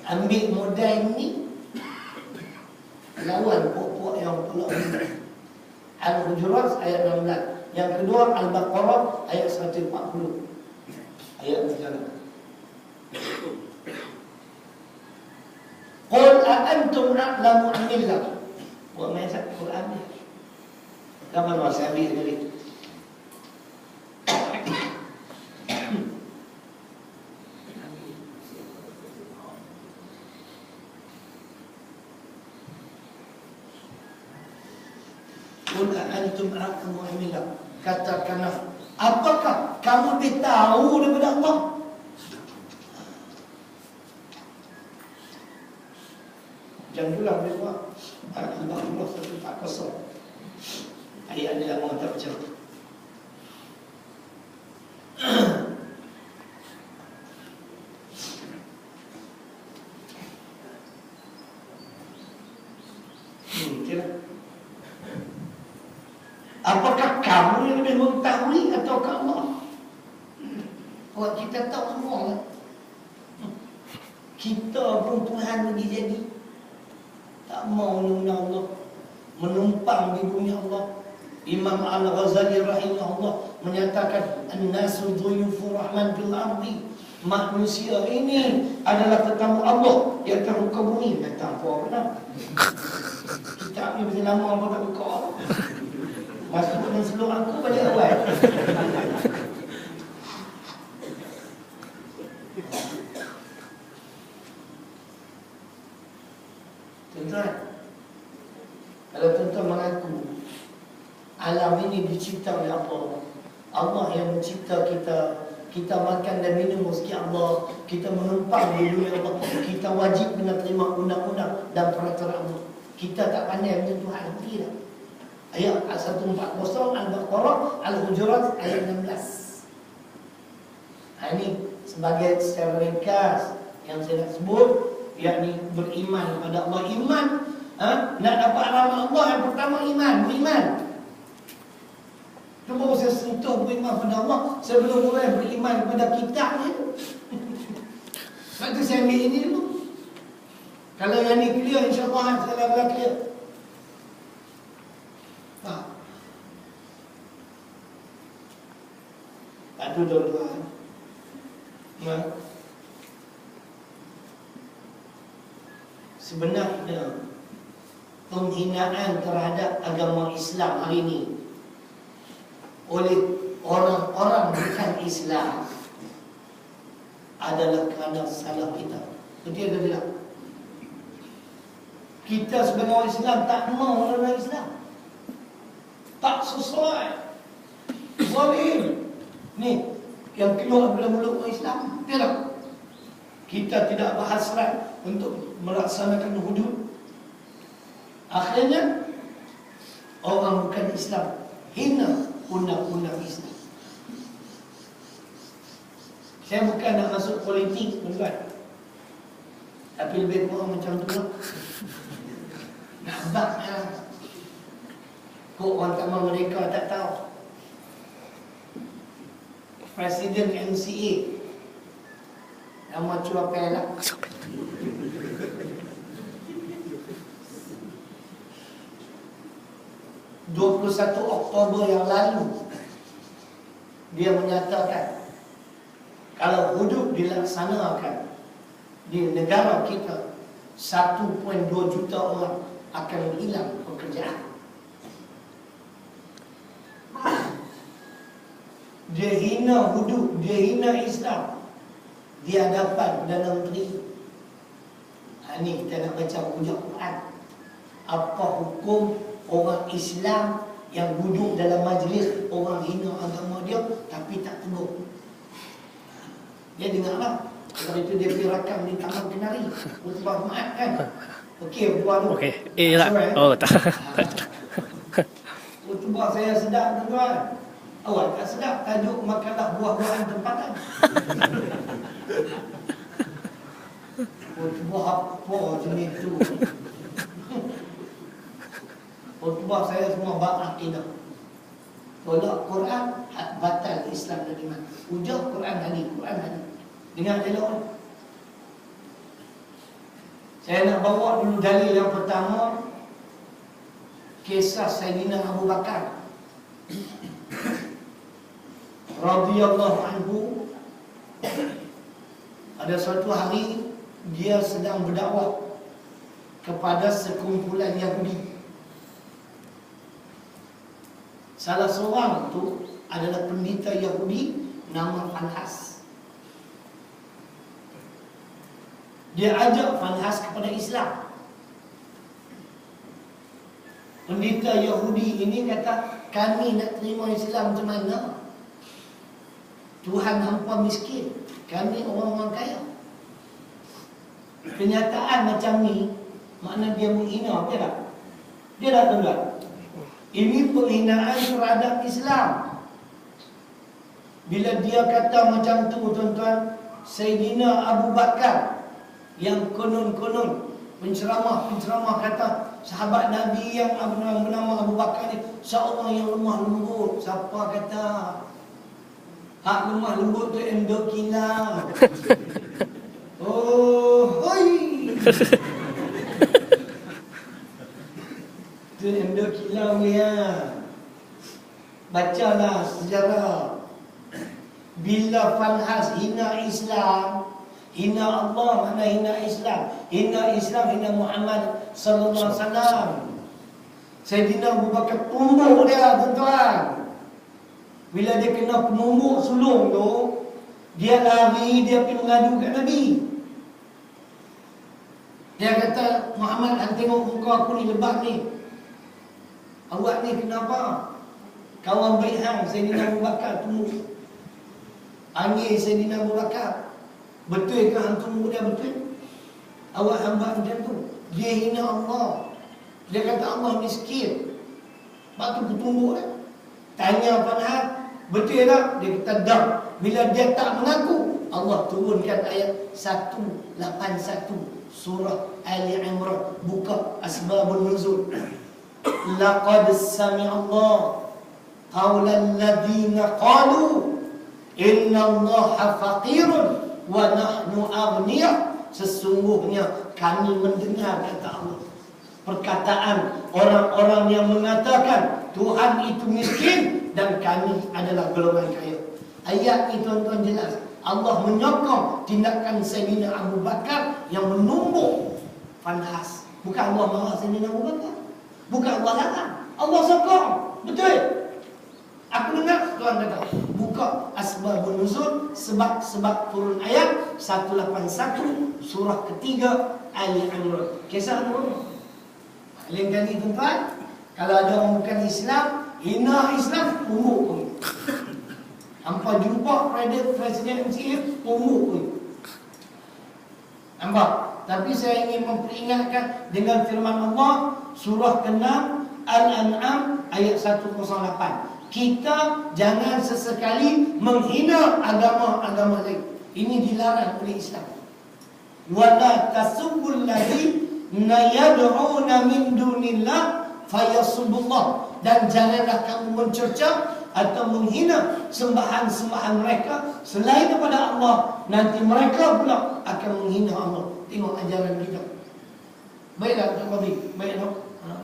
Ambil modal ni, lawan pokok yang pula Al-Hujurat ayat 16. Yang kedua Al-Baqarah ayat 140. Ayat berjalan. Qul a'antum a'lamu amillah. Buat main satu Quran ni. Kapan masa ambil tadi? Qul a'antum a'lamu amillah. Katakanlah, apakah kamu lebih tahu daripada Allah? Jangan pulang dia buat Allah 140. Ayat dia orang tak baca. Kira. Apakah kamu yang lebih mengetahui atau Allah? Kalau kita tahu semua lah. Kita pun Tuhan lagi jadi. Tak mau undang Allah, menumpang di bumi Allah. Imam Al-Ghazali rahimahullah menyatakan an-nasu dhuyufu rahman fil ardi. Manusia ini adalah tetamu Allah di atas muka bumi. Datang apa dah? Kitab ni masih lama apa tak buka. Masuk dengan seluruh aku balik awal. Tuan-tuan, kalau tuan-tuan mengaku alam ini dicipta oleh Allah, Allah yang mencipta kita, kita makan dan minum rezeki Allah, kita menumpang di dunia Allah, kita wajib kena terima undang-undang dan peraturan Allah. Kita tak pandai macam Tuhan tidak. Ayat 140 Al-Baqarah, Al-Hujurat ayat 16. Ini sebagai secara ringkas yang saya nak sebut, yakni beriman kepada Allah. Iman, nak dapat rahmat Allah yang pertama iman, beriman. Cuba saya sentuh beriman kepada Allah sebelum mulai beriman kepada kitab ni. Sebab tu saya ambil ini dulu. Kalau yang ni clear, insyaAllah saya akan clear. Aduh tuan-tuan, sebenarnya penghinaan terhadap agama Islam hari ini oleh orang-orang bukan Islam adalah kerana salah kita. Betul atau tidak? Kita sebagai orang Islam tak mau orang Islam, tak sesuai, zalim. Ni yang keluar dari mulut orang Islam. Tidak. Kita tidak berhasrat untuk melaksanakan hudud. Akhirnya orang bukan Islam hina undang-undang Islam. Saya bukan nak masuk politik, tuan-tuan, tapi lebih kurang macam tu lah. Nak abadnya. Kok orang Taman Merdeka tak tahu Presiden NCA nama Chua Pela 21 Oktober yang lalu dia menyatakan kalau hudud dilaksanakan di negara kita 1.2 juta orang akan hilang pekerjaan. Dia hina hudud, dia hina Islam di hadapan Perdana Menteri. Ini kita nak baca hujah Quran. Apa hukum orang Islam yang duduk dalam majlis orang hina agama dia tapi tak tegur? Dia dengarlah. Kalau itu dia pergi rakam di Taman Kenari, khutbah Jumaat kan. Okey, buat tu. Okey. Tak. Oh, tak. Khutbah saya sedap tuan-tuan. Awak tak sedap, tajuk makanlah buah-buahan tempatan. Khutbah apa jenis tu? Khutbah saya semua bab akidah. Tolak Quran, batal Islam dan iman. Hujah Quran hadis, Quran hadis. Dengar dialog. Saya nak bawa dulu dalil yang pertama, kisah Sayyidina Abu Bakar radhiyallahu anhu. Pada suatu hari dia sedang berdakwah kepada sekumpulan Yahudi. Salah seorang tu adalah pendeta Yahudi nama Fanhas. Dia ajak Fanhas kepada Islam. Pendeta Yahudi ini kata, kami nak terima Islam macam mana? Tuhan hampa miskin, kami orang-orang kaya. Kenyataan macam ni, makna dia menghina, dia tak? Dia tak tahu tak? Ini penghinaan terhadap Islam. Bila dia kata macam tu, tuan-tuan, Sayyidina Abu Bakar yang konon-konon penceramah kata sahabat Nabi yang bernama Abu Bakar ni seorang yang lemah lembut. Siapa kata? Hak lemah lembut tu endok kilau. Oh, hoi. Tu endok kilau dia. Bacalah sejarah. Bila Fanhas hina Islam, hina Allah, mana hina Islam? Hina Islam, hina Muhammad sallallahu alaihi wasallam. Sayyidina Abu Bakar tumbuk dia, tuan-tuan. Bila dia kena penumbuk sulung tu, dia lari, dia pergi mengadu kat Nabi. Dia kata, Muhammad, hang tengok muka aku ni lebah ni. Awak ni kenapa? Kawan baik hang, Sayyidina Abu Bakar tumbuk. Angin Sayyidina Abu Bakar. Betul ke hang tumbuk dia? Betul. Awak hamba macam tu. Dia hina Allah. Dia kata Allah miskin. Lepas tu bertumbuk dia. Tanya Fanhas, betul tak? Dia kata dah. Bila dia tak mengaku, Allah turunkan ayat 181 surah Ali Imran. Buka asbabun nuzul. Laqad sami'a Allah qawlan ladhina qalu inna Allaha faqirun wa nahnu aghniyah. Sesungguhnya kami mendengar, kata Allah, perkataan orang-orang yang mengatakan Tuhan itu miskin dan kami adalah golongan kaya. Ayat itu tuan-tuan jelas. Allah menyokong tindakan Sayyidina Abu Bakar yang menumbuk Fanhas. Bukan Allah marah Sayyidina Abu Bakar, bukan Allah larang, Allah sokong. Betul. Aku dengar Tuhan kata, buka asbabun nuzul, sebab turun ayat 181 surah ketiga Ali Imran. Kisah Imran. Lain kali tuan-tuan, kalau ada orang bukan Islam, hina Islam, tumbuk pun. Hampa jumpa Presiden Mesir, tumbuk pun. Nampak? Tapi saya ingin memperingatkan dengan firman Allah, surah ke-6 Al-An'am ayat 108. Kita jangan sesekali menghina agama-agama lain. Ini dilarang oleh Islam. Wala tasubbul ladzina yad'una min dunillah fayasubbullah. Dan janganlah kamu mencerca atau menghina sembahan-sembahan mereka selain daripada Allah. Nanti mereka pula akan menghina Allah. Tengok ajaran kita. Baiklah, Tuan-tuan. Baiklah.